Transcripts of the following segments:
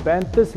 35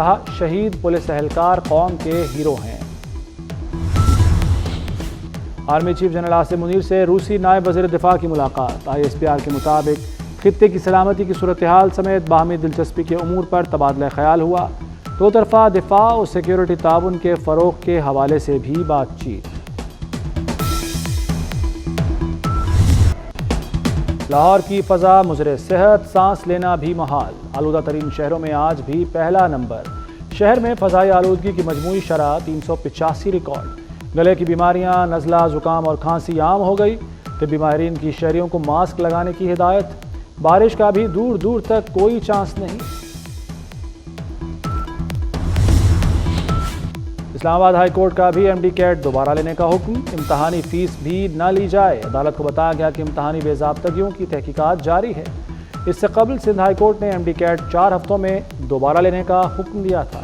کہا شہید پولیس اہلکار قوم کے ہیرو ہیں۔ Army chief general Asim Munir سے روسی نائب وزیر دفاع کی ملاقات۔ ISPR کے مطابق خطے کی سلامتی کی صورتحال سمیت باہمی دلچسپی کے امور پر تبادلہ خیال ہوا۔ دو طرفہ دفاع اور سیکیورٹی تعاون کے فروغ کے حوالے سے بھی بات چیت۔ لاہور کی فضا مضر صحت، سانس لینا بھی محال۔ آلودہ ترین شہروں میں آج بھی پہلا نمبر۔ شہر میں فضائی آلودگی کی مجموعی شرح 385 ریکارڈ۔ گلے کی بیماریاں، نزلہ، زکام اور کھانسی عام ہو گئی۔ طبی ماہرین کی شہریوں کو ماسک لگانے کی ہدایت۔ بارش کا بھی دور دور تک کوئی چانس نہیں۔ اسلام آباد ہائی کورٹ کا بھی MD کیٹ دوبارہ لینے کا حکم۔ امتحانی فیس بھی نہ لی جائے۔ عدالت کو بتایا گیا کہ امتحانی بے ضابطگیوں کی تحقیقات جاری ہے۔ اس سے قبل سندھ ہائی کورٹ نے MD کیٹ 4 ہفتوں میں دوبارہ لینے کا حکم دیا تھا۔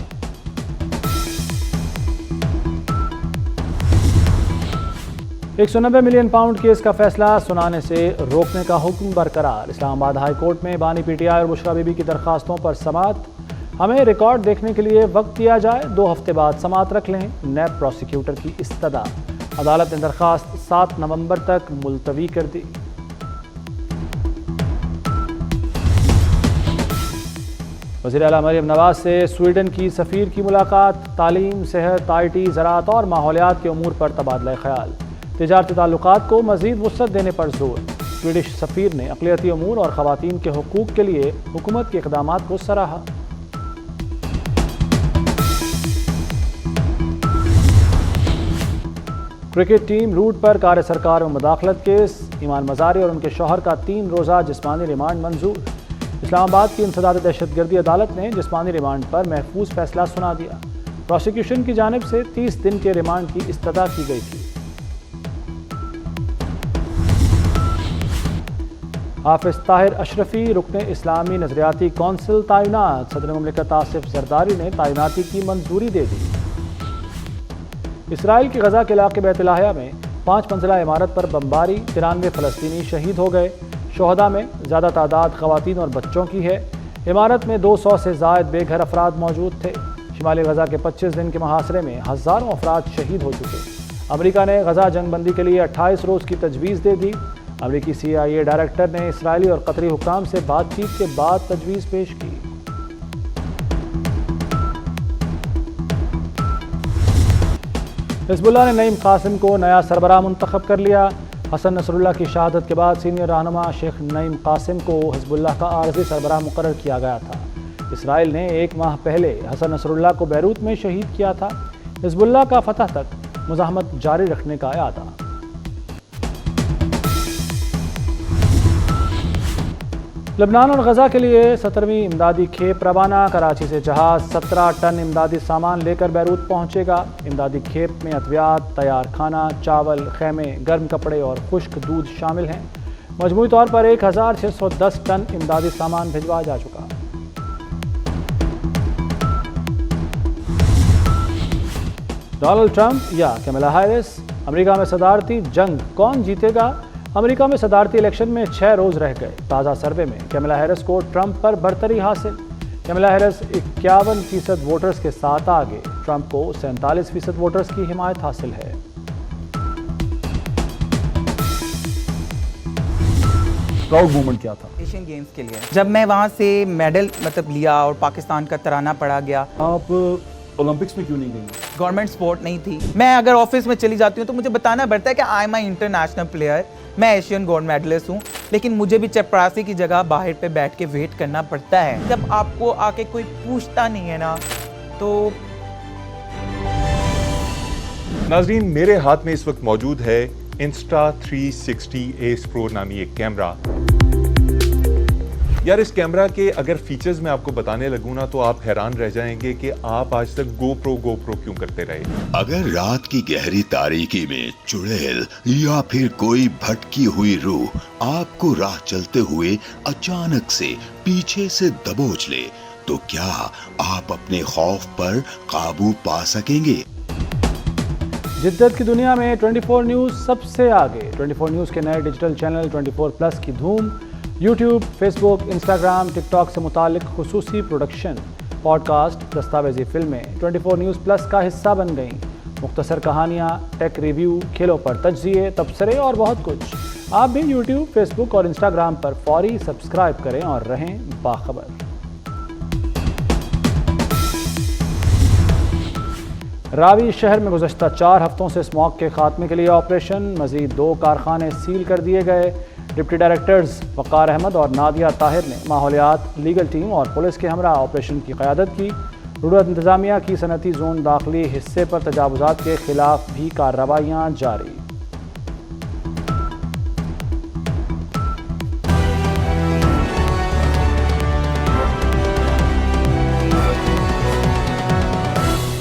£190 ملین کیس کا فیصلہ سنانے سے روکنے کا حکم برقرار۔ اسلام آباد ہائی کورٹ میں بانی PTI اور بشریٰ بی بی کی درخواستوں پر سماعت۔ ہمیں ریکارڈ دیکھنے کے لیے وقت دیا جائے، 2 ہفتے بعد سماعت رکھ لیں، نیب پروسیکیوٹر کی استدعا۔ عدالت نے درخواست 7 نومبر تک ملتوی کر دی۔ وزیر اعلیٰ مریم نواز سے سویڈن کی سفیر کی ملاقات۔ تعلیم، صحت، IT، زراعت اور ماحولیات کے امور پر تبادلہ خیال۔ تجارتی تعلقات کو مزید وسعت دینے پر زور۔ سویڈش سفیر نے اقلیتی امور اور خواتین کے حقوق کے لیے حکومت کے اقدامات کو سراہا۔ کرکٹ ٹیم روٹ پر کار سرکار میں مداخلت کیس۔ ایمان مزاری اور ان کے شوہر کا 3 روزہ جسمانی ریمانڈ منظور۔ اسلام آباد کی انسداد دہشت گردی عدالت نے جسمانی ریمانڈ پر محفوظ فیصلہ سنا دیا۔ پروسیکیوشن کی جانب سے 30 دن کے ریمانڈ کی استدعا کی گئی تھی۔ حافظ طاہر اشرفی رکن اسلامی نظریاتی کونسل تعینات۔ صدر مملکت آصف زرداری نے تعیناتی کی منظوری دے دی۔ اسرائیل کی غزہ کے علاقے بیت لاہیا میں 5 منزلہ عمارت پر بمباری، 93 فلسطینی شہید ہو گئے۔ شہداء میں زیادہ تعداد خواتین اور بچوں کی ہے۔ عمارت میں 200 سے زائد بے گھر افراد موجود تھے۔ شمالی غزہ کے 25 دن کے محاصرے میں ہزاروں افراد شہید ہو چکے۔ امریکہ نے غزہ جنگ بندی کے لیے 28 روز کی تجویز دے دی۔ امریکی CIA ڈائریکٹر نے اسرائیلی اور قطری حکام سے بات چیت کے بعد تجویز پیش کی۔ حزب اللہ نے نعیم قاسم کو نیا سربراہ منتخب کر لیا۔ حسن نصر اللہ کی شہادت کے بعد سینئر رہنما شیخ نعیم قاسم کو حزب اللہ کا عارضی سربراہ مقرر کیا گیا تھا۔ اسرائیل نے 1 ماہ پہلے حسن نصر اللہ کو بیروت میں شہید کیا تھا۔ حزب اللہ کا فتح تک مزاحمت جاری رکھنے کا اعادہ۔ لبنان اور غزہ کے لیے 17ویں امدادی کھیپ روانہ۔ کراچی سے جہاز 17 ٹن امدادی سامان لے کر بیروت پہنچے گا۔ امدادی کھیپ میں ادویات، تیار کھانا، چاول، خیمے، گرم کپڑے اور خشک دودھ شامل ہیں۔ مجموعی طور پر 1610 ٹن امدادی سامان بھجوایا جا چکا۔ ڈونلڈ ٹرمپ یا کیملا ہیرس؟ امریکہ میں صدارتی جنگ کون جیتے گا؟ امریکہ میں صدارتی الیکشن میں 6 روز رہ گئے۔ تازہ سروے میں کیملا ہیرس کو ٹرمپ پر برتری حاصل۔ کیملا ہیرس 51% ووٹرز کے ساتھ آگے۔ ٹرمپ کو 47% ووٹرز کی حمایت حاصل ہے۔ پراؤڈ مومنٹ کیا تھا؟ ایشین گیمز کے لیے جب میں وہاں سے میڈل لیا اور پاکستان کا ترانہ پڑھا گیا۔ آپ اولمپکس میں کیوں نہیں گئی؟ گورنمنٹ سپورٹ نہیں تھی۔ میں اگر آفس میں چلی جاتی ہوں تو مجھے بتانا پڑتا ہے کہ I am a international player, میں ایشین گولڈ میڈلسٹ ہوں، لیکن مجھے بھی چپراسی کی جگہ باہر پہ بیٹھ کے ویٹ کرنا پڑتا ہے۔ جب آپ کو آ کے کوئی پوچھتا نہیں ہے نا تو۔ ناظرین، میرے ہاتھ میں اس وقت موجود ہے Insta360 Ace Pro نامی ایک کیمرہ۔ یار اس کیمرہ کے اگر فیچرز میں آپ کو بتانے لگوں نا تو آپ حیران رہ جائیں گے کہ آپ آج تک گو پرو کیوں کرتے رہے۔ اگر رات کی گہری تاریکی میں چڑیل یا پھر کوئی بھٹکی ہوئی روح آپ کو راہ چلتے ہوئے اچانک سے پیچھے سے دبوچ لے تو کیا آپ اپنے خوف پر قابو پا سکیں گے؟ جدت کی دنیا میں 24 نیوز سب سے آگے۔ 24 نیوز کے نئے ڈیجیٹل چینل 24 کی دھوم۔ یوٹیوب، فیس بک، انسٹاگرام، ٹک ٹاک سے متعلق خصوصی پروڈکشن پوڈ کاسٹ، دستاویزی فلمیں 24 نیوز پلس کا حصہ بن گئیں۔ مختصر کہانیاں، ٹیک ریویو، کھیلوں پر تجزیے، تبصرے اور بہت کچھ۔ آپ بھی یوٹیوب، فیس بک اور انسٹاگرام پر فوری سبسکرائب کریں اور رہیں باخبر۔ راوی شہر میں گزشتہ 4 ہفتوں سے اسموگ کے خاتمے کے لیے آپریشن، مزید 2 کارخانے سیل کر دیے گئے۔ ڈپٹی ڈائریکٹرز وقار احمد اور نادیہ طاہر نے ماحولیات، لیگل ٹیم اور پولیس کے ہمراہ آپریشن کی قیادت کی۔ روڈ انتظامیہ کی صنعتی زون داخلی حصے پر تجاوزات کے خلاف بھی کارروائیاں جاری۔